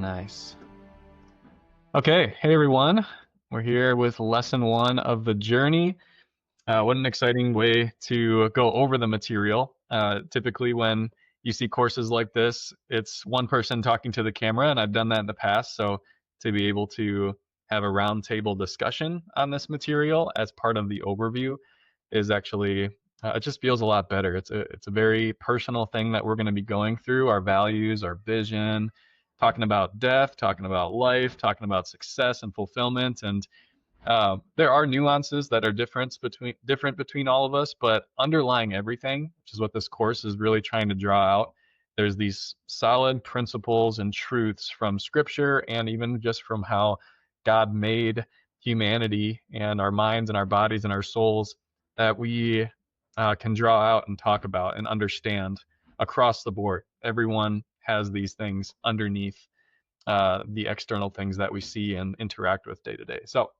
Nice. Okay. Hey, everyone. We're here with lesson 1 of the journey. What an exciting way to go over the material. Typically, when you see courses like this, it's one person talking to the camera, and I've done that in the past. So to be able to have a roundtable discussion on this material as part of the overview is actually it just feels a lot better. It's a very personal thing that we're going to be going through, our values, our vision, talking about death, talking about life, talking about success and fulfillment, and there are nuances that are different between all of us, but underlying everything, which is what this course is really trying to draw out, there's these solid principles and truths from Scripture and even just from how God made humanity and our minds and our bodies and our souls that we can draw out and talk about and understand across the board. Everyone has these things underneath the external things that we see and interact with day to day. So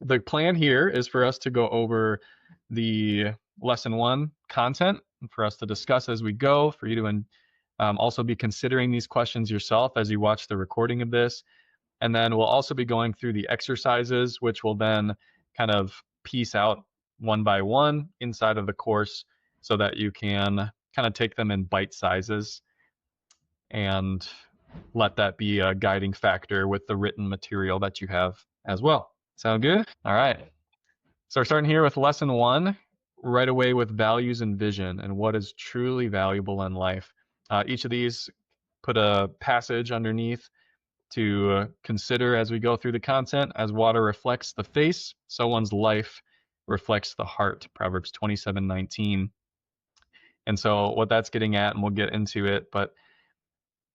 the plan here is for us to go over the lesson 1 content and for us to discuss as we go, for you to also be considering these questions yourself as you watch the recording of this. And then we'll also be going through the exercises, which will then kind of piece out one by one inside of the course so that you can kind of take them in bite sizes and let that be a guiding factor with the written material that you have as well. Sound good? All right. So we're starting here with lesson 1, right away with values and vision and what is truly valuable in life. Each of these put a passage underneath to consider as we go through the content. As water reflects the face, so one's life reflects the heart. Proverbs 27:19. And so what that's getting at, and we'll get into it, but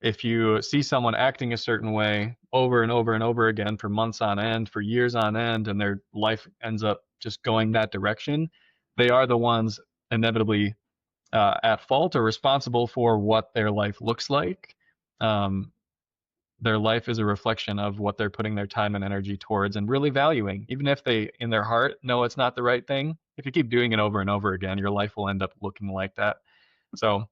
if you see someone acting a certain way over and over and over again for months on end, for years on end, and their life ends up just going that direction, they are the ones inevitably at fault or responsible for what their life looks like. Um, their life is a reflection of what they're putting their time and energy towards and really valuing, even if they, in their heart, know it's not the right thing. If you keep doing it over and over again, your life will end up looking like that. So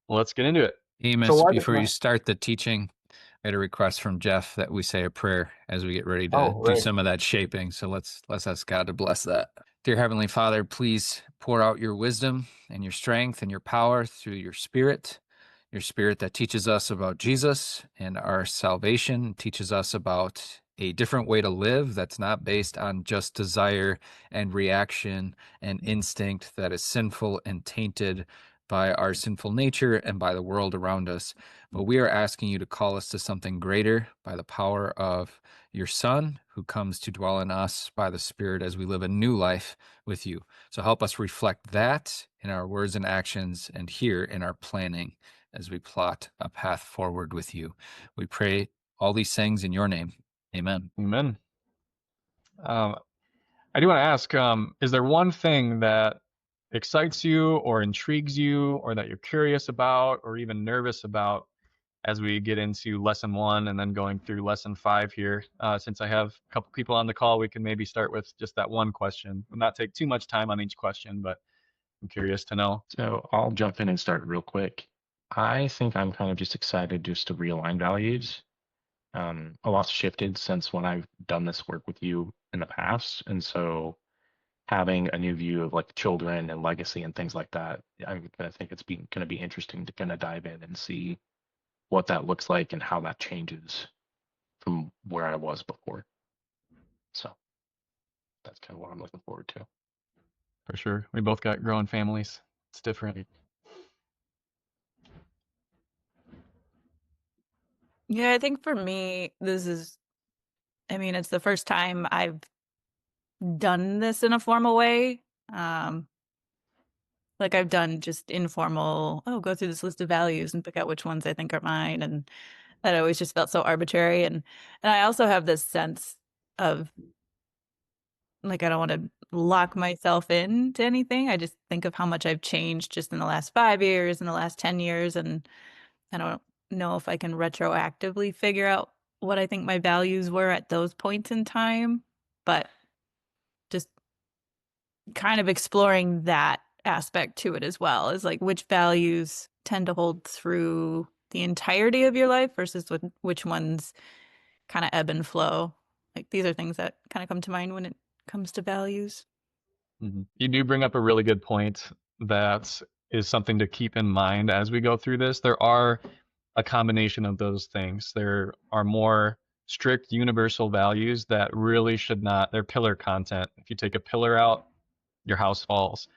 let's get into it. So Amos, why? before you start the teaching, I had a request from Jeff that we say a prayer as we get ready to Oh, do right. some of that shaping. So let's ask God to bless that. Dear Heavenly Father, please pour out your wisdom and your strength and your power through your spirit that teaches us about Jesus and our salvation, teaches us about a different way to live that's not based on just desire and reaction and instinct that is sinful and tainted by our sinful nature and by the world around us. But we are asking you to call us to something greater by the power of your Son, who comes to dwell in us by the Spirit as we live a new life with you. So help us reflect that in our words and actions and here in our planning as we plot a path forward with you. We pray all these things in your name. Amen. Amen. Um, I do want to ask, is there one thing that excites you or intrigues you or that you're curious about or even nervous about as we get into lesson 1 and then going through lesson 5 here? Since I have a couple people on the call, we can maybe start with just that one question. We'll not take too much time on each question, but I'm curious to know. So I'll jump in and start real quick. I think I'm kind of just excited just to realign values. A lot's shifted since when I've done this work with you in the past. And so having a new view of like children and legacy and things like that, I think it's going to be interesting to kind of dive in and see what that looks like and how that changes from where I was before. So that's kind of what I'm looking forward to. For sure. We both got growing families. It's different. Yeah, I think for me, it's the first time I've done this in a formal way. Like I've done just informal, go through this list of values and pick out which ones I think are mine. And that always just felt so arbitrary. And I also have this sense of like, I don't want to lock myself into anything. I just think of how much I've changed just in the last 5 years, in the last 10 years. And I don't know if I can retroactively figure out what I think my values were at those points in time, but just kind of exploring that aspect to it as well, is like which values tend to hold through the entirety of your life versus which ones kind of ebb and flow. Like these are things that kind of come to mind when it comes to values. You do bring up a really good point that is something to keep in mind as we go through this. There are a combination of those things. There are more strict universal values that really should not, they're pillar content. If you take a pillar out, your house falls.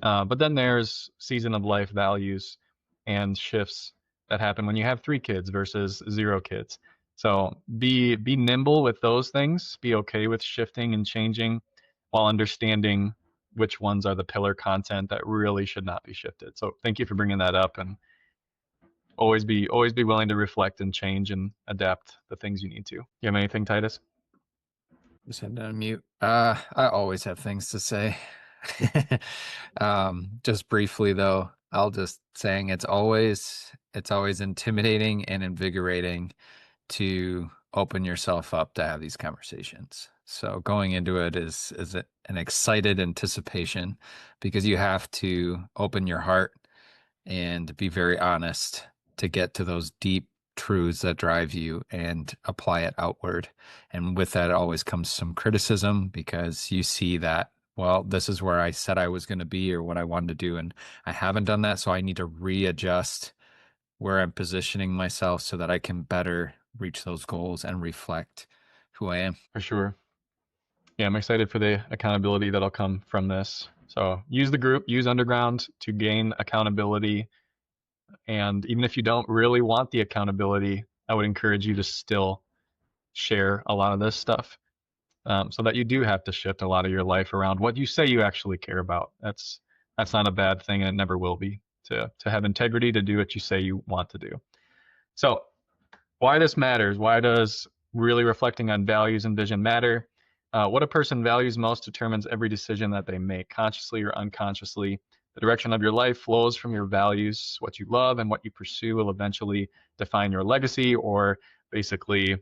But then there's season of life values and shifts that happen when you have 3 kids versus 0 kids. So be nimble with those things. Be okay with shifting and changing while understanding which ones are the pillar content that really should not be shifted. So thank you for bringing that up, and always be willing to reflect and change and adapt the things you need to. You have anything, Titus? Just had to unmute. I always have things to say. Just briefly though, I'll just saying it's always intimidating and invigorating to open yourself up to have these conversations. So going into it is an excited anticipation, because you have to open your heart and be very honest to get to those deep truths that drive you and apply it outward. And with that always comes some criticism, because you see that, well, this is where I said I was going to be or what I wanted to do, and I haven't done that. So I need to readjust where I'm positioning myself so that I can better reach those goals and reflect who I am. For sure. Yeah, I'm excited for the accountability that'll come from this. So use the group, use Underground to gain accountability. And even if you don't really want the accountability, I would encourage you to still share a lot of this stuff, so that you do have to shift a lot of your life around what you say you actually care about. That's not a bad thing, and it never will be, to have integrity, to do what you say you want to do. So why this matters, why does really reflecting on values and vision matter? What a person values most determines every decision that they make, consciously or unconsciously. The direction of your life flows from your values. What you love and what you pursue will eventually define your legacy, or basically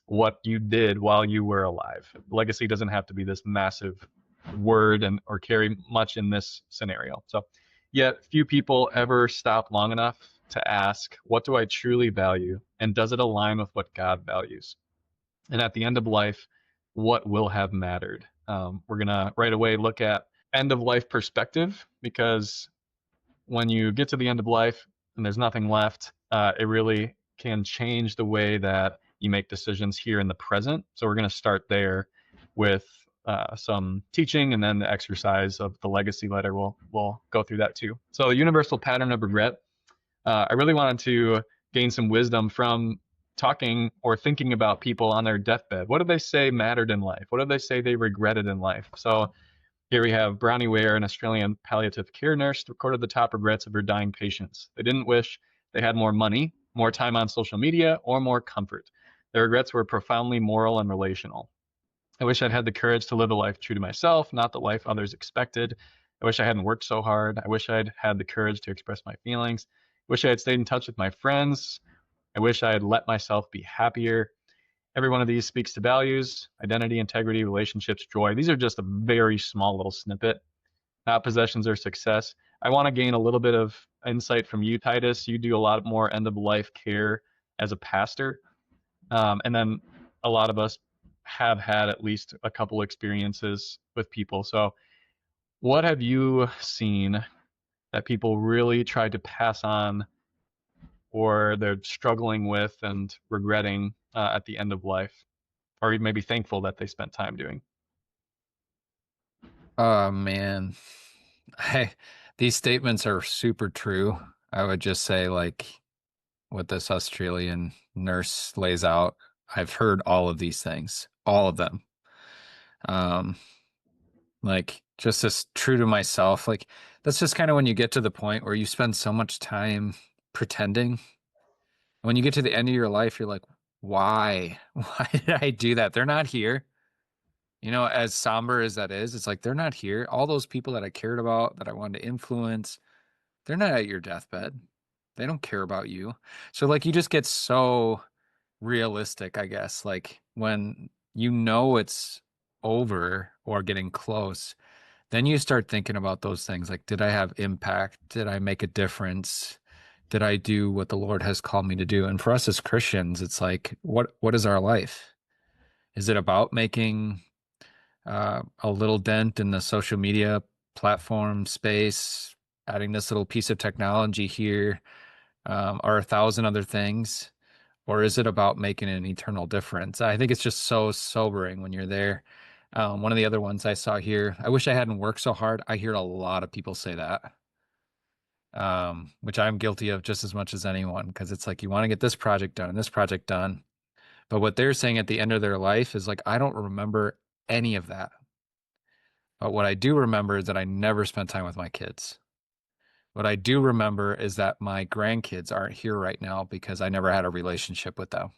what you did while you were alive. Legacy doesn't have to be this massive word or carry much in this scenario. So, yet few people ever stop long enough to ask, what do I truly value, and does it align with what God values? And at the end of life, what will have mattered? We're gonna right away look at end of life perspective, because when you get to the end of life and there's nothing left, it really can change the way that you make decisions here in the present. So we're going to start there with some teaching, and then the exercise of the legacy letter. We'll go through that too. So the universal pattern of regret. I really wanted to gain some wisdom from talking or thinking about people on their deathbed. What did they say mattered in life? What did they say they regretted in life? So here we have Brownie Ware, an Australian palliative care nurse, recorded the top regrets of her dying patients. They didn't wish they had more money, more time on social media, or more comfort. Their regrets were profoundly moral and relational. I wish I'd had the courage to live a life true to myself, not the life others expected. I wish I hadn't worked so hard. I wish I'd had the courage to express my feelings. I wish I had stayed in touch with my friends. I wish I had let myself be happier. Every one of these speaks to values, identity, integrity, relationships, joy. These are just a very small little snippet, not possessions or success. I want to gain a little bit of insight from you, Titus. You do a lot more end of life care as a pastor. And then a lot of us have had at least a couple experiences with people. So what have you seen that people really tried to pass on, or they're struggling with and regretting at the end of life, or maybe thankful that they spent time doing? Oh man, these statements are super true. I would just say, like, what this Australian nurse lays out, I've heard all of these things, all of them. Like, just as true to myself. Like, that's just kind of when you get to the point where you spend so much time pretending. When you get to the end of your life, you're like, why? Why did I do that? They're not here. You know, as somber as that is, it's like, they're not here. All those people that I cared about, that I wanted to influence, they're not at your deathbed. They don't care about you. So, like, you just get so realistic, I guess. Like, when you know it's over or getting close, then you start thinking about those things. Like, did I have impact? Did I make a difference? Did I do what the Lord has called me to do? And for us as Christians, it's like, what is our life? Is it about making a little dent in the social media platform space, adding this little piece of technology here, or 1,000 other things? Or is it about making an eternal difference? I think it's just so sobering when you're there. One of the other ones I saw here, I wish I hadn't worked so hard. I hear a lot of people say that, which I'm guilty of just as much as anyone, because it's like you want to get this project done and this project done. But what they're saying at the end of their life is like, I don't remember any of that. But what I do remember is that I never spent time with my kids. What I do remember is that my grandkids aren't here right now because I never had a relationship with them.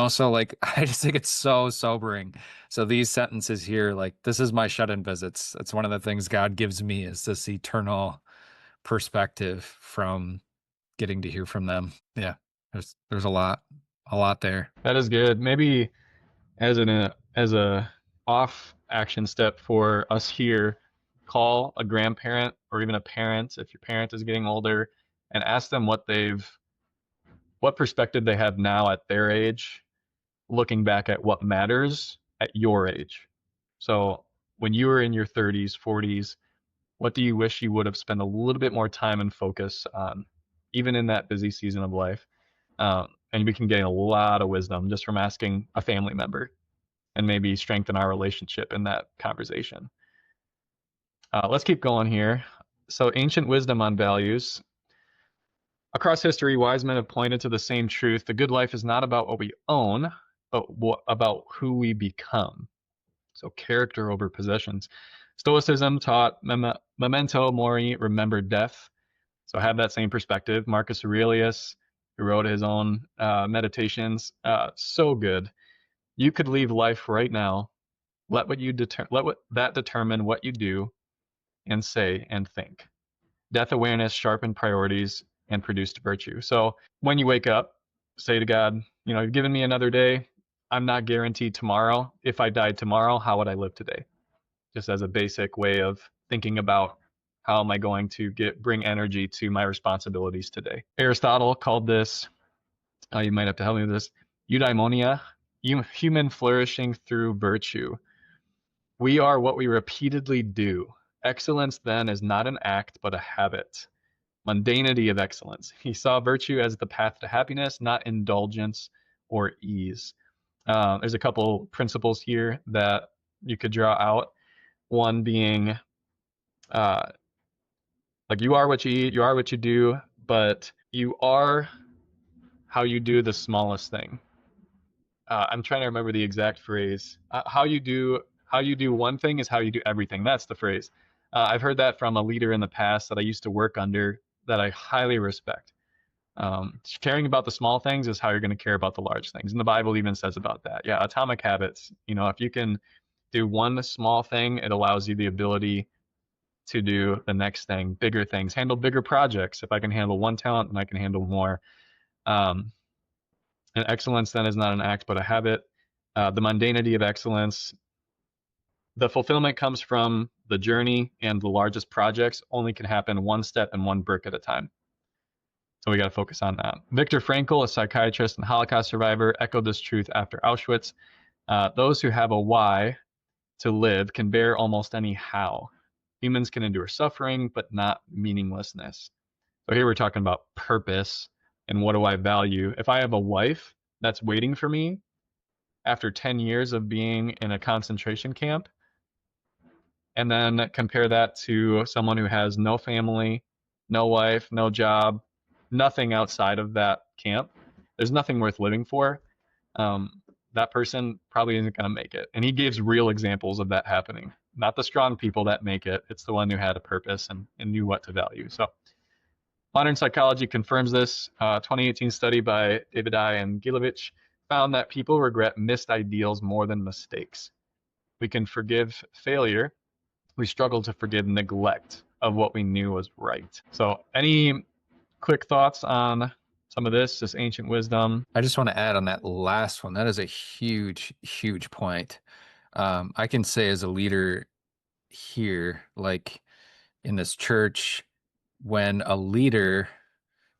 So like, I just think it's so sobering. So these sentences here, like, this is my shut-in visits. It's one of the things God gives me, is this eternal perspective from getting to hear from them. Yeah, there's a lot there. That is good. Maybe as a off action step for us here, call a grandparent or even a parent if your parent is getting older, and ask them what perspective they have now at their age, looking back at what matters at your age. So when you were in your 30s, 40s, what do you wish you would have spent a little bit more time and focus on, even in that busy season of life? And we can gain a lot of wisdom just from asking a family member, and maybe strengthen our relationship in that conversation. Let's keep going here. So, ancient wisdom on values. Across history, wise men have pointed to the same truth. The good life is not about what we own, but about who we become. So, character over possessions. Stoicism taught memento mori, remember death. So, have that same perspective. Marcus Aurelius, who wrote his own meditations, so good. You could leave life right now. Let that determine what you do and say and think. Death awareness sharpened priorities and produced virtue. So when you wake up, say to God, you've given me another day. I'm not guaranteed tomorrow. If I died tomorrow, how would I live today? Just as a basic way of thinking about how am I going to bring energy to my responsibilities today. Aristotle called this, you might have to help me with this, eudaimonia, human flourishing through virtue. We are what we repeatedly do. Excellence, then, is not an act, but a habit. Mundanity of excellence. He saw virtue as the path to happiness, not indulgence or ease. There's a couple principles here that you could draw out. One being, like, you are what you eat, you are what you do, but you are how you do the smallest thing. I'm trying to remember the exact phrase. How you do one thing is how you do everything. That's the phrase. I've heard that from a leader in the past that I used to work under that I highly respect. Caring about the small things is how you're going to care about the large things. And the Bible even says about that. Yeah, atomic habits. If you can do one small thing, it allows you the ability to do the next thing, bigger things, handle bigger projects. If I can handle one talent, then I can handle more. And excellence then is not an act, but a habit. The mundanity of excellence. The fulfillment comes from the journey, and the largest projects only can happen one step and one brick at a time. So we got to focus on that. Viktor Frankl, a psychiatrist and Holocaust survivor, echoed this truth after Auschwitz. Those who have a why to live can bear almost any how. Humans can endure suffering, but not meaninglessness. So here we're talking about purpose and what do I value. If I have a wife that's waiting for me after 10 years of being in a concentration camp, and then compare that to someone who has no family, no wife, no job, nothing outside of that camp, there's nothing worth living for. That person probably isn't going to make it. And he gives real examples of that happening. Not the strong people that make it. It's the one who had a purpose and knew what to value. So modern psychology confirms this. 2018 study by David I. and Gilovich found that people regret missed ideals more than mistakes. We can forgive failure. We struggle to forgive neglect of what we knew was right. So any quick thoughts on some of this ancient wisdom? I just want to add on that last one. That is a huge, huge point. I can say as a leader here, like in this church, when a leader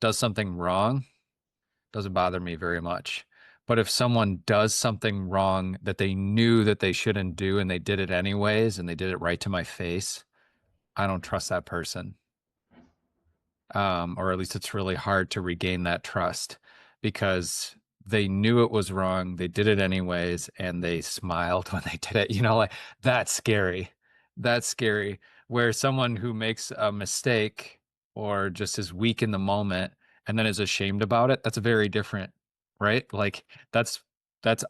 does something wrong, doesn't bother me very much. But if someone does something wrong that they knew that they shouldn't do and they did it anyways and they did it right to my face, I don't trust that person. Or at least it's really hard to regain that trust because they knew it was wrong, they did it anyways, and they smiled when they did it. You know, like that's scary. That's scary. Where someone who makes a mistake or just is weak in the moment and then is ashamed about it, that's very different, right? Like that's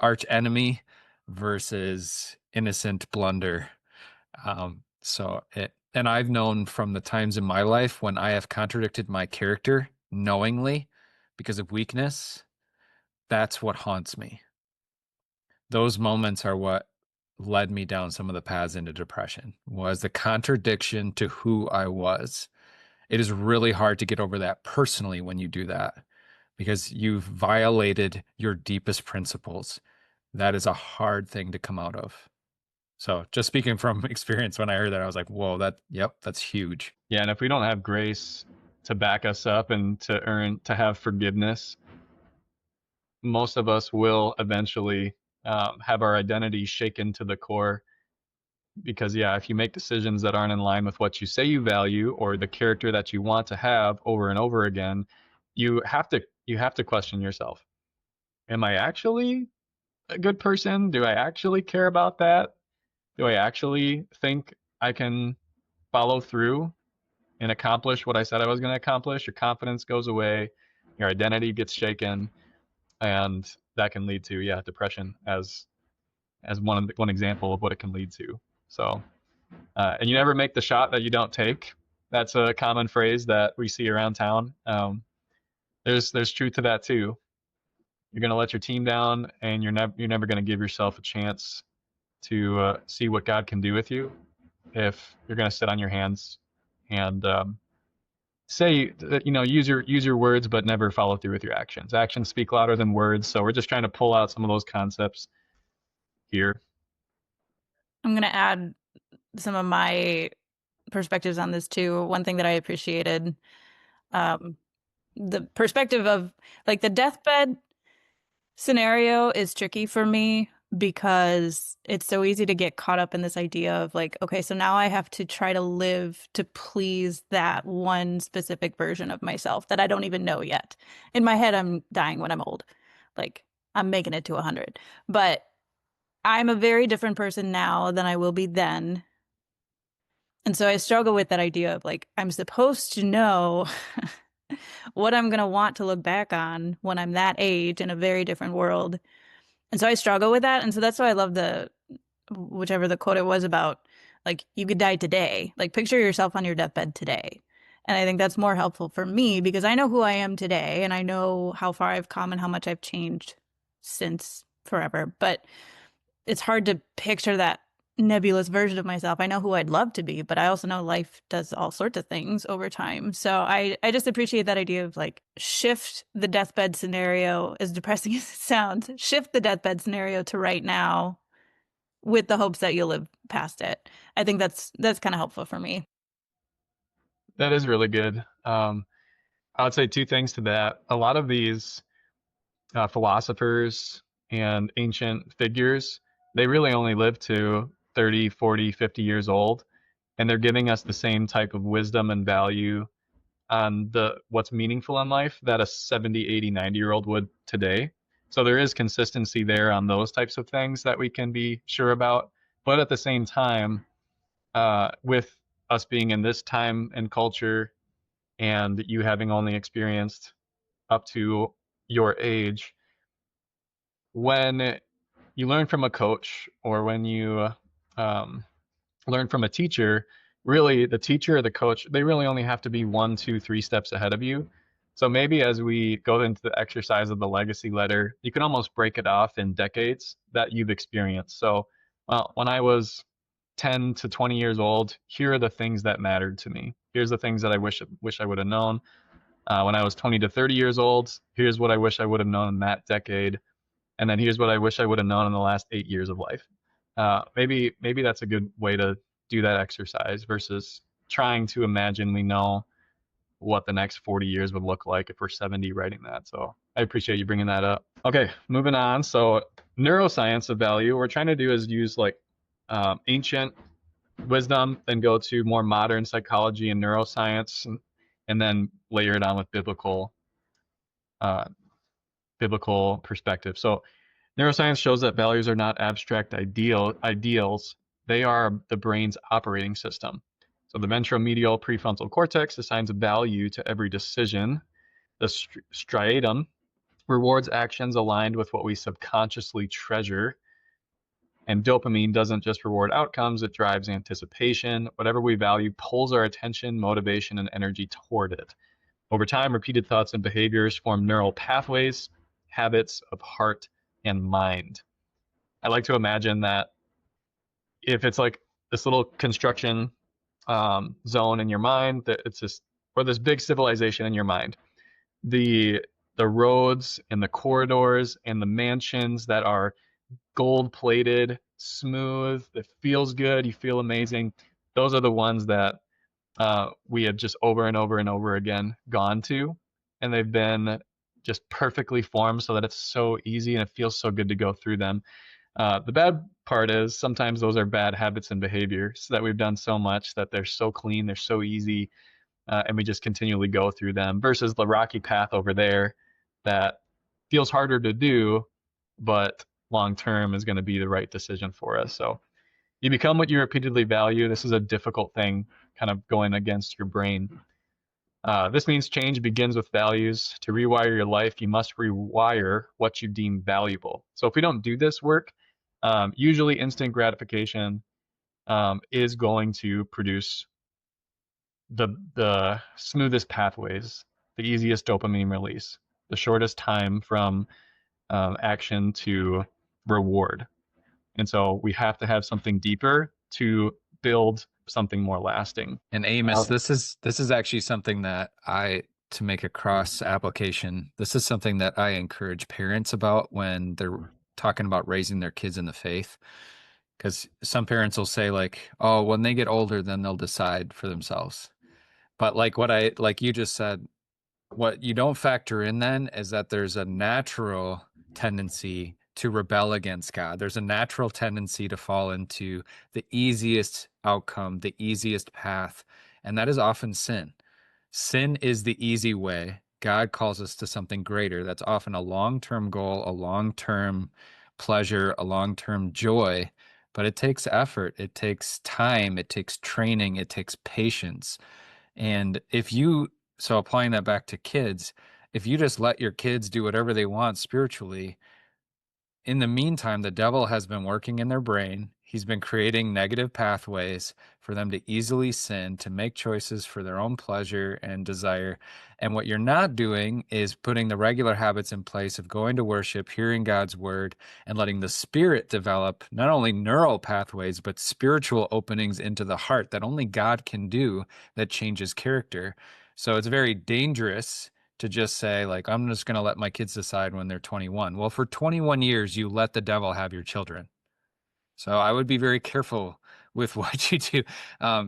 arch enemy versus innocent blunder. And I've known from the times in my life when I have contradicted my character knowingly because of weakness, that's what haunts me. Those moments are what led me down some of the paths into depression, was the contradiction to who I was. It is really hard to get over that personally when you do that because you've violated your deepest principles. That is a hard thing to come out of. So just speaking from experience, when I heard that, I was like, whoa, that's huge. Yeah, and if we don't have grace to back us up and to have forgiveness, most of us will eventually have our identity shaken to the core. Because yeah, if you make decisions that aren't in line with what you say you value or the character that you want to have over and over again, you have to question yourself. Am I actually a good person? Do I actually care about that? Do I actually think I can follow through and accomplish what I said I was going to accomplish? Your confidence goes away, your identity gets shaken, and that can lead to depression as one example of what it can lead to. So, and you never make the shot that you don't take. That's a common phrase that we see around town. There's truth to that too. You're going to let your team down, and you're never going to give yourself a chance to see what God can do with you if you're going to sit on your hands and say that, use your words, but never follow through with your actions. Actions speak louder than words. So we're just trying to pull out some of those concepts here. I'm going to add some of my perspectives on this too. One thing that I appreciated, the perspective of like the deathbed scenario is tricky for me because it's so easy to get caught up in this idea of like, okay, so now I have to try to live to please that one specific version of myself that I don't even know yet. In my head, I'm dying when I'm old. Like I'm making it to 100. But I'm a very different person now than I will be then. And so I struggle with that idea of like, I'm supposed to know what I'm going to want to look back on when I'm that age in a very different world. And so I struggle with that. And so that's why I love whichever the quote it was about, like, you could die today. Like, picture yourself on your deathbed today. And I think that's more helpful for me because I know who I am today and I know how far I've come and how much I've changed since forever. But it's hard to picture that nebulous version of myself. I know who I'd love to be, but I also know life does all sorts of things over time. So I just appreciate that idea of like shift the deathbed scenario, as depressing as it sounds, shift the deathbed scenario to right now with the hopes that you'll live past it. I think that's kind of helpful for me. That is really good. I would say two things to that. A lot of these philosophers and ancient figures, they really only live to 30, 40, 50 years old. And they're giving us the same type of wisdom and value on what's meaningful in life that a 70, 80, 90-year-old would today. So there is consistency there on those types of things that we can be sure about. But at the same time, with us being in this time and culture and you having only experienced up to your age, when you learn from a coach or when you learn from a teacher, really the teacher or the coach, they really only have to be 1, 2, 3 steps ahead of you. So maybe as we go into the exercise of the legacy letter, you can almost break it off in decades that you've experienced. So, well, when I was 10 to 20 years old, here are the things that mattered to me. Here's the things that I wish I would have known. When I was 20 to 30 years old, here's what I wish I would have known in that decade. And then here's what I wish I would have known in the last 8 years of life. Maybe that's a good way to do that exercise versus trying to imagine we know what the next 40 years would look like if we're 70 writing that. So I appreciate you bringing that up. Okay, moving on. So neuroscience of value, what we're trying to do is use like ancient wisdom, then go to more modern psychology and neuroscience, and then layer it on with biblical perspective. So neuroscience shows that values are not abstract ideals. They are the brain's operating system. So the ventromedial prefrontal cortex assigns a value to every decision. The striatum rewards actions aligned with what we subconsciously treasure. And dopamine doesn't just reward outcomes, it drives anticipation. Whatever we value pulls our attention, motivation, and energy toward it. Over time, repeated thoughts and behaviors form neural pathways, habits of heart and mind. I like to imagine that if it's like this little construction zone in your mind, that it's just, or this big civilization in your mind, the roads and the corridors and the mansions that are gold plated, smooth, that feels good, you feel amazing. Those are the ones that we have just over and over and over again gone to, and they've been just perfectly formed so that it's so easy and it feels so good to go through them. The bad part is sometimes those are bad habits and behaviors that we've done so much that they're so clean, they're so easy, and we just continually go through them, versus the rocky path over there that feels harder to do, but long term is going to be the right decision for us. So you become what you repeatedly value. This is a difficult thing, kind of going against your brain. This means change begins with values. To rewire your life, you must rewire what you deem valuable. So if we don't do this work, usually instant gratification is going to produce the smoothest pathways, the easiest dopamine release, the shortest time from action to reward. And so we have to have something deeper to build something more lasting. And Amos, this is actually something that to make a cross application, this is something that I encourage parents about when they're talking about raising their kids in the faith. Because some parents will say like, oh, when they get older, then they'll decide for themselves. But like you just said, what you don't factor in then is that there's a natural tendency to rebel against God. There's a natural tendency to fall into the easiest outcome, the easiest path, and that is often sin. Sin is the easy way. God calls us to something greater. That's often a long-term goal, a long-term pleasure, a long-term joy, but it takes effort, it takes time, it takes training, it takes patience. And so applying that back to kids, if you just let your kids do whatever they want spiritually, in the meantime, the devil has been working in their brain. He's been creating negative pathways for them to easily sin, to make choices for their own pleasure and desire. And what you're not doing is putting the regular habits in place of going to worship, hearing God's word, and letting the Spirit develop not only neural pathways, but spiritual openings into the heart that only God can do, that changes character. So it's very dangerous to just say, like, I'm just going to let my kids decide when they're 21. Well, for 21 years, you let the devil have your children. So I would be very careful with what you do.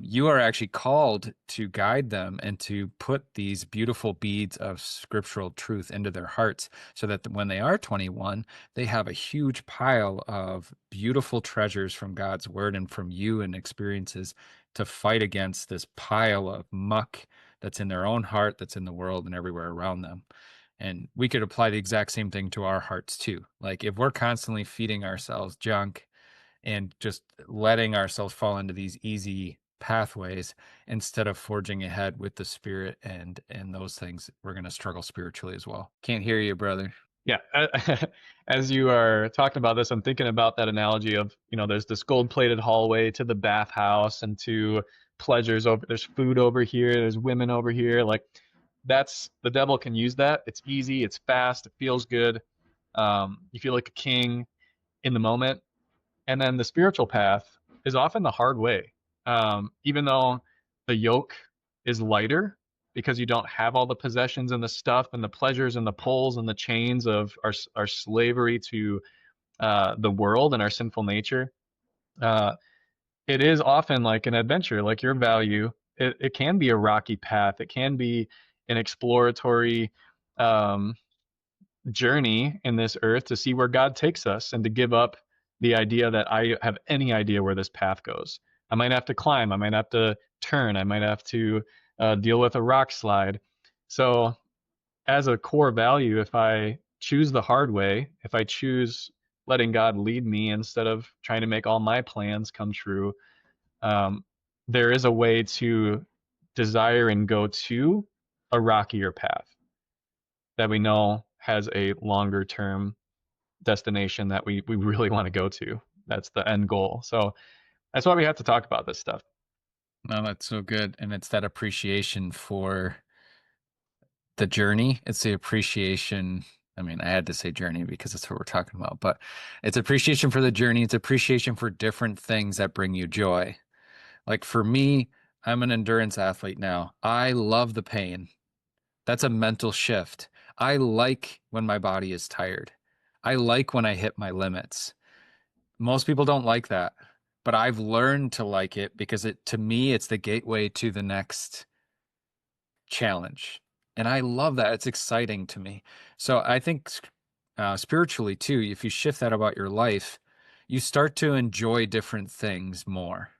You are actually called to guide them and to put these beautiful beads of scriptural truth into their hearts so that when they are 21, they have a huge pile of beautiful treasures from God's word and from you and experiences to fight against this pile of muck that's in their own heart, that's in the world and everywhere around them. And we could apply the exact same thing to our hearts too. Like if we're constantly feeding ourselves junk and just letting ourselves fall into these easy pathways instead of forging ahead with the Spirit and those things, we're going to struggle spiritually as well. Can't hear you, brother. Yeah, as you are talking about this, I'm thinking about that analogy of, there's this gold-plated hallway to the bathhouse and to pleasures over. There's food over here. There's women over here. Like, that's the devil can use that. It's easy. It's fast. It feels good. You feel like a king in the moment. And then the spiritual path is often the hard way, even though the yoke is lighter, because you don't have all the possessions and the stuff and the pleasures and the pulls and the chains of our slavery to the world and our sinful nature. It is often like an adventure, like your value it can be a rocky path. It can be an exploratory journey in this earth to see where God takes us, and to give up the idea that I have any idea where this path goes. I might have to climb. I might have to turn. I might have to deal with a rock slide. So, as a core value, if I choose the hard way, if I choose letting God lead me instead of trying to make all my plans come true, um, there is a way to desire and go to a rockier path that we know has a longer term destination that we really want to go to. That's the end goal. So that's why we have to talk about this stuff. No, that's so good. And it's that appreciation for the journey. It's the appreciation. I mean, I had to say journey because that's what we're talking about, but it's appreciation for the journey. It's appreciation for different things that bring you joy. Like for me, I'm an endurance athlete now. I love the pain. That's a mental shift. I like when my body is tired. I like when I hit my limits. Most people don't like that, but I've learned to like it because to me, it's the gateway to the next challenge. And I love that. It's exciting to me. So I think spiritually too, if you shift that about your life, you start to enjoy different things more.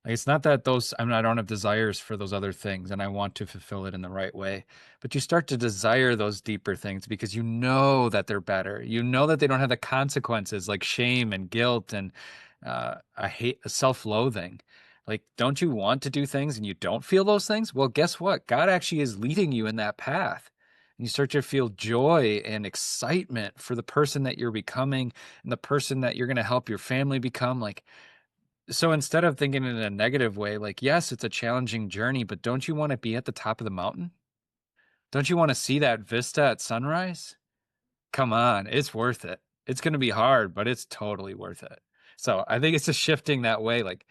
Like it's not that I don't have desires for those other things and I want to fulfill it in the right way, but you start to desire those deeper things because you know that they're better. You know that they don't have the consequences like shame and guilt and self-loathing. Like, don't you want to do things and you don't feel those things? Well, guess what? God actually is leading you in that path. And you start to feel joy and excitement for the person that you're becoming and the person that you're going to help your family become. Like, so instead of thinking in a negative way, like, yes, it's a challenging journey, but don't you want to be at the top of the mountain? Don't you want to see that vista at sunrise? Come on, it's worth it. It's going to be hard, but it's totally worth it. So I think it's just shifting that way. Like,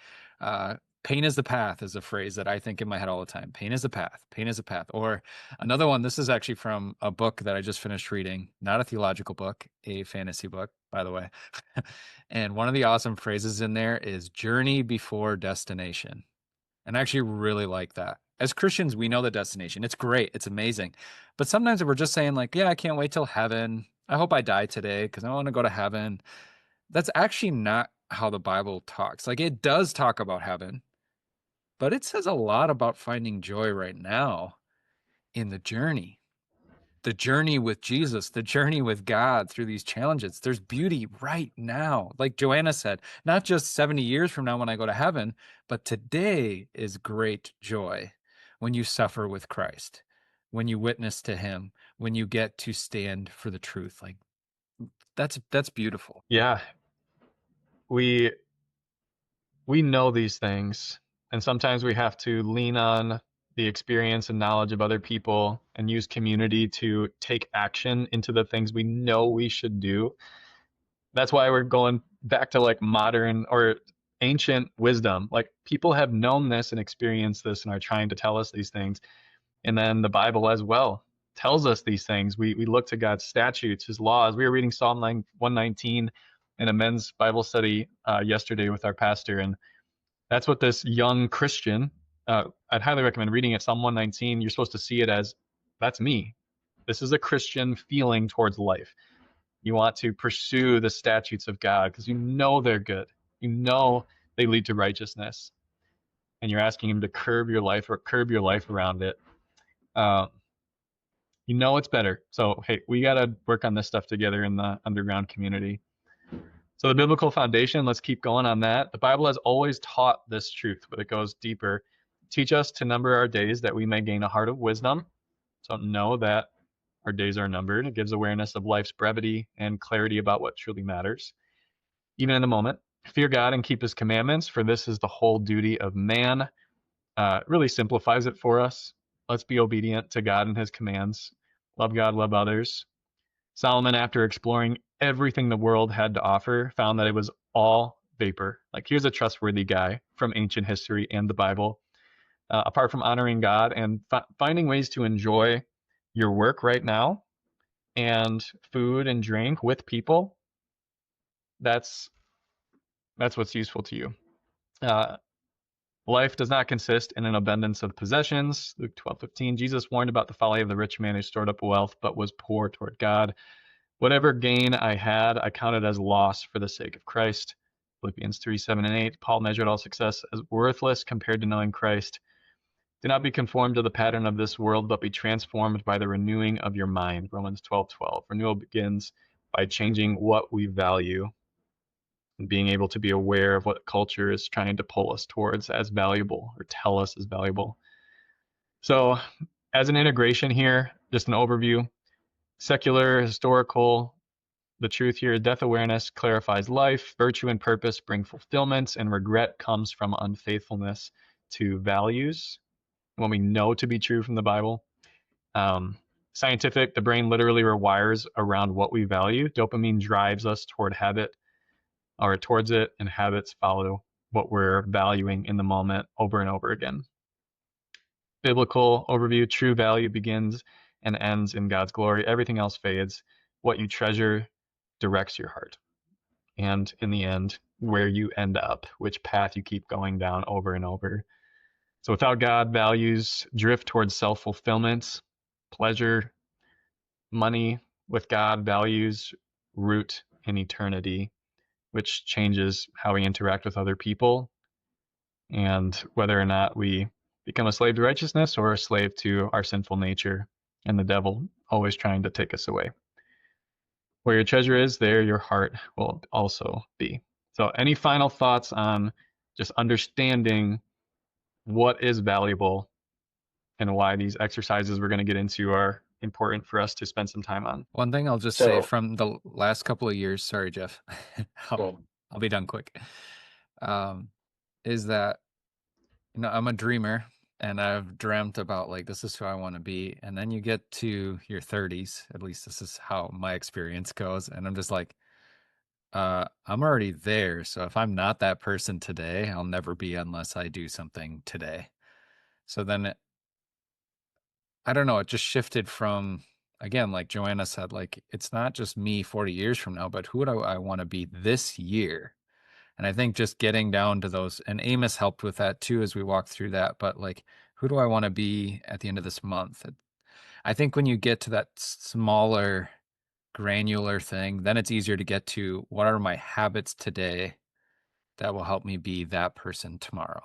pain is the path is a phrase that I think in my head all the time. Pain is the path. Pain is the path. Or another one, this is actually from a book that I just finished reading, not a theological book, a fantasy book, by the way. And one of the awesome phrases in there is journey before destination. And I actually really like that. As Christians, we know the destination. It's great. It's amazing. But sometimes we're just saying like, yeah, I can't wait till heaven. I hope I die today because I want to go to heaven. That's actually not how the Bible talks. Like it does talk about heaven, but it says a lot about finding joy right now in the journey with Jesus, the journey with God through these challenges. There's beauty right now. Like Joanna said, not just 70 years from now when I go to heaven, but today is great joy when you suffer with Christ, when you witness to him, when you get to stand for the truth. Like that's beautiful. Yeah, we know these things, and sometimes we have to lean on the experience and knowledge of other people and use community to take action into the things we know we should do. That's why we're going back to like modern or ancient wisdom. Like people have known this and experienced this and are trying to tell us these things. And then the Bible as well tells us these things. We look to God's statutes, his laws. We were reading Psalm 119 in a men's Bible study yesterday with our pastor. And that's what this young Christian, I'd highly recommend reading it. Psalm 119, you're supposed to see it as, that's me. This is a Christian feeling towards life. You want to pursue the statutes of God because you know they're good. You know they lead to righteousness. And you're asking him to curb your life around it. You know it's better. So, hey, we got to work on this stuff together in the underground community. So the biblical foundation, let's keep going on that. The Bible has always taught this truth, but it goes deeper. Teach us to number our days that we may gain a heart of wisdom. So know that our days are numbered. It gives awareness of life's brevity and clarity about what truly matters. Even in the moment, fear God and keep his commandments, for this is the whole duty of man. It really simplifies it for us. Let's be obedient to God and his commands. Love God, love others. Solomon, after exploring everything the world had to offer, found that it was all vapor. Like, here's a trustworthy guy from ancient history and the Bible. Apart from honoring God and finding ways to enjoy your work right now and food and drink with people, that's what's useful to you. Life does not consist in an abundance of possessions. Luke 12:15. Jesus warned about the folly of the rich man who stored up wealth but was poor toward God. Whatever gain I had, I counted as loss for the sake of Christ. Philippians 3:7 and 8. Paul measured all success as worthless compared to knowing Christ. Do not be conformed to the pattern of this world, but be transformed by the renewing of your mind. Romans 12:12. Renewal begins by changing what we value and being able to be aware of what culture is trying to pull us towards as valuable or tell us as valuable. So, as an integration here, just an overview, secular, historical, the truth here, death awareness clarifies life, virtue and purpose bring fulfillment, and regret comes from unfaithfulness to values, when we know to be true from the Bible. Scientific, the brain literally rewires around what we value. Dopamine drives us toward habit or towards it, and habits follow what we're valuing in the moment over and over again. Biblical overview, true value begins and ends in God's glory. Everything else fades. What you treasure directs your heart. And in the end, where you end up, which path you keep going down over and over. So without God, values drift towards self-fulfillment, pleasure, money. With God, values root in eternity, which changes how we interact with other people and whether or not we become a slave to righteousness or a slave to our sinful nature and the devil always trying to take us away. Where your treasure is, there your heart will also be. So any final thoughts on just understanding what is valuable and why these exercises we're going to get into are important for us to spend some time on? One thing I'll just say So, from the last couple of years, sorry, Jeff, well, I'll be done quick, is that, I'm a dreamer and I've dreamt about like, this is who I want to be. And then you get to your 30s, at least this is how my experience goes. And I'm just like, I'm already there. So if I'm not that person today, I'll never be unless I do something today. So then I don't know, it just shifted from, again, like Joanna said, like, it's not just me 40 years from now, but who do I want to be this year? And I think just getting down to those, and Amos helped with that too as we walked through that, but like, who do I want to be at the end of this month? I think when you get to that smaller, granular thing, then it's easier to get to what are my habits today that will help me be that person tomorrow.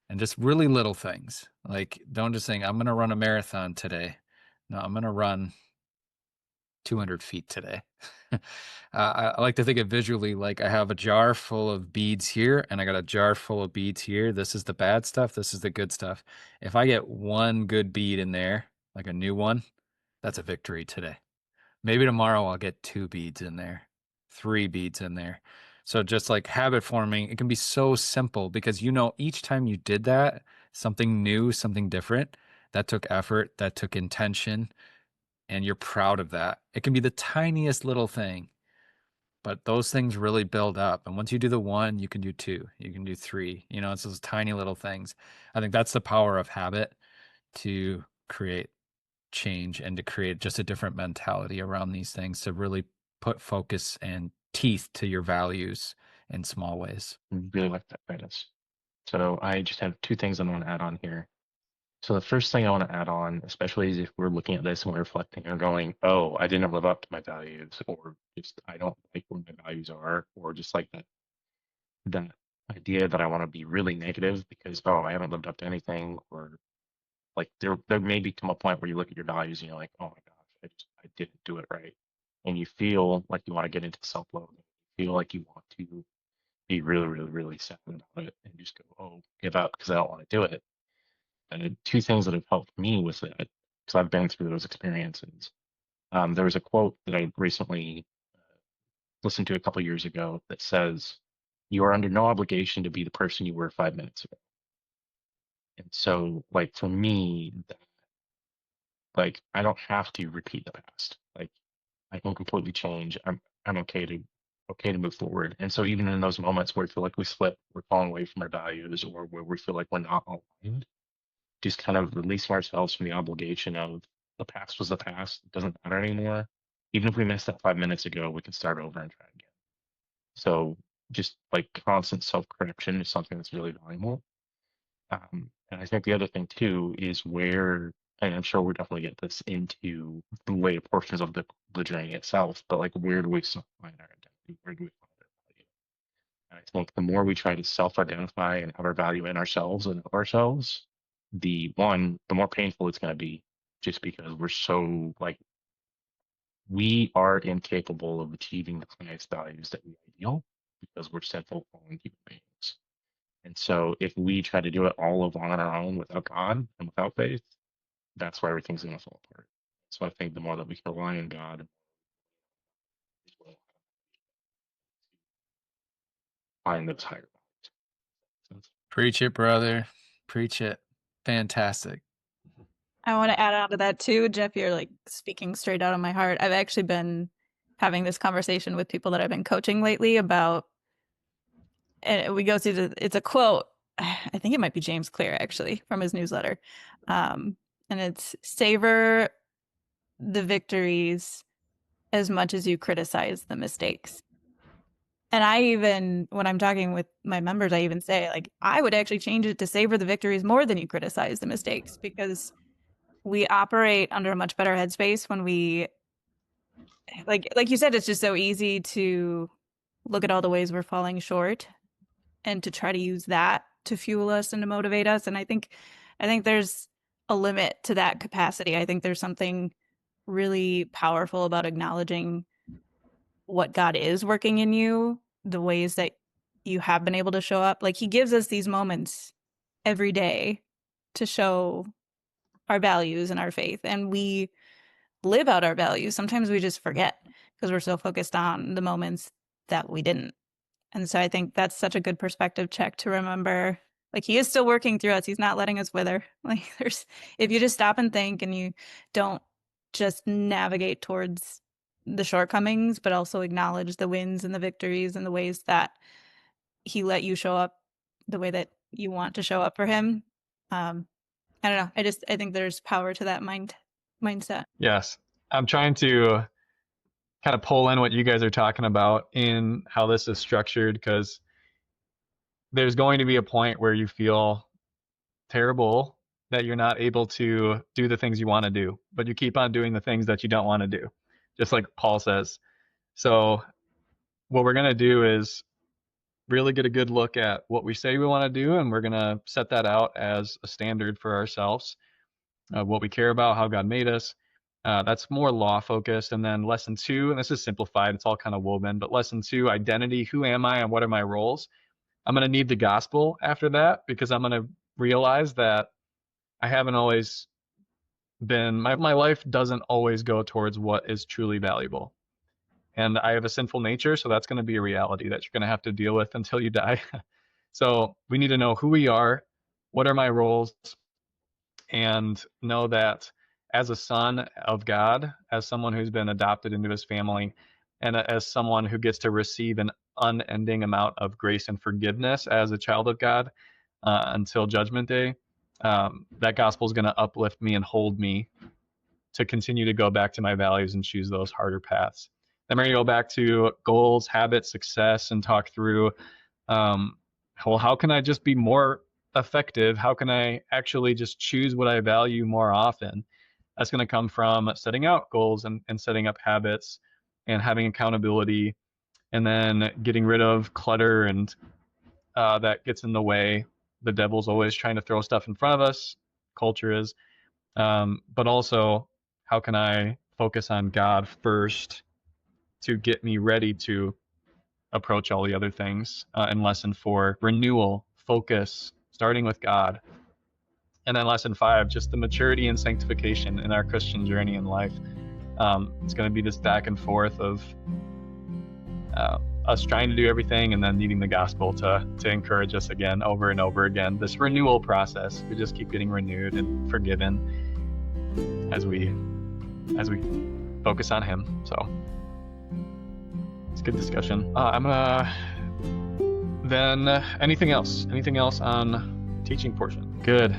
And just really little things. Like, don't just think, I'm going to run a marathon today. No, I'm going to run 200 feet today. I like to think of visually, like I have a jar full of beads here and I got a jar full of beads here. This is the bad stuff. This is the good stuff. If I get one good bead in there, like a new one, that's a victory today. Maybe tomorrow I'll get 2 beads in there, 3 beads in there. So just like habit forming, it can be so simple because each time you did that, something new, something different, that took effort, that took intention, and you're proud of that. It can be the tiniest little thing, but those things really build up. And once you do the 1, you can do 2, you can do 3. It's those tiny little things. I think that's the power of habit to create change and to create just a different mentality around these things, to really put focus and teeth to your values in small ways. really like that, Titus. So I just have 2 things I want to add on here. So the first thing I want to add on, especially is if we're looking at this and we're reflecting and going, oh, I didn't live up to my values, or just I don't like where my values are, or just like that idea that I want to be really negative because, oh, I haven't lived up to anything, or like there may become a point where you look at your values and you're like, oh my gosh, I didn't do it right. And you feel like you want to get into self-loathing. You feel like you want to be really, really, really sad about it and just go, oh, give up because I don't want to do it. And 2 things that have helped me with it, because I've been through those experiences. There was a quote that I recently listened to a couple years ago that says, "You are under no obligation to be the person you were 5 minutes ago." And so, like for me, like I don't have to repeat the past. Like I can completely change. I'm okay to move forward. And so even in those moments where we feel like we slip, we're falling away from our values, or where we feel like we're not aligned, just kind of releasing ourselves from the obligation of the past was the past. It doesn't matter anymore. Even if we missed that 5 minutes ago, we can start over and try again. So just like constant self-correction is something that's really valuable. And I think the other thing too is where, and I'm sure we'll definitely get this into the later portions of the journey itself, but like where do we find our identity? Where do we find our value? And I think the more we try to self-identify and have our value in ourselves and of ourselves, the more painful it's going to be, just because we're so like we are incapable of achieving the highest values that we ideal because we're sinful fallen human beings. And so if we try to do it all on our own without God and without faith, that's where everything's going to fall apart. So I think the more that we can rely on God, we'll find those higher values. Preach it, brother. Preach it. Fantastic. I want to add on to that too, Jeff. You're like speaking straight out of my heart. I've actually been having this conversation with people that I've been coaching lately about, and we go through it's a quote. I think it might be James Clear actually from his newsletter. And it's savor the victories as much as you criticize the mistakes. And I even, when I'm talking with my members, I even say, like, I would actually change it to savor the victories more than you criticize the mistakes, because we operate under a much better headspace when we, like you said, it's just so easy to look at all the ways we're falling short and to try to use that to fuel us and to motivate us. And I think there's a limit to that capacity. I think there's something really powerful about acknowledging what God is working in you, the ways that you have been able to show up. Like, he gives us these moments every day to show our values and our faith, and we live out our values. Sometimes we just forget because we're so focused on the moments that we didn't. And so I think that's such a good perspective check to remember. Like, he is still working through us. He's not letting us wither. Like, if you just stop and think and you don't just navigate towards the shortcomings, but also acknowledge the wins and the victories and the ways that he let you show up the way that you want to show up for him. I don't know. I think there's power to that mindset. Yes. I'm trying to kind of pull in what you guys are talking about in how this is structured, because there's going to be a point where you feel terrible that you're not able to do the things you want to do, but you keep on doing the things that you don't want to do, just like Paul says. So what we're going to do is really get a good look at what we say we want to do, and we're going to set that out as a standard for ourselves, what we care about, how God made us. That's more law focused. And then lesson 2, and this is simplified, it's all kind of woven, but lesson 2, identity, who am I and what are my roles? I'm going to need the gospel after that, because I'm going to realize that I haven't always been, my life doesn't always go towards what is truly valuable. And I have a sinful nature, so that's going to be a reality that you're going to have to deal with until you die. So we need to know who we are, what are my roles, and know that as a son of God, as someone who's been adopted into his family, and as someone who gets to receive an unending amount of grace and forgiveness as a child of God until Judgment Day, that gospel is going to uplift me and hold me to continue to go back to my values and choose those harder paths. Then we're going to go back to goals, habits, success, and talk through, well, how can I just be more effective? How can I actually just choose what I value more often? That's going to come from setting out goals and setting up habits and having accountability, and then getting rid of clutter and that gets in the way. The devil's always trying to throw stuff in front of us. Culture is. But also, how can I focus on God first to get me ready to approach all the other things? And lesson 4, renewal, focus, starting with God. And then lesson 5, just the maturity and sanctification in our Christian journey in life. It's going to be this back and forth of us trying to do everything and then needing the gospel to encourage us again, over and over again. This renewal process, we just keep getting renewed and forgiven as we focus on him. So it's a good discussion. I'm gonna then anything else on teaching portion? Good.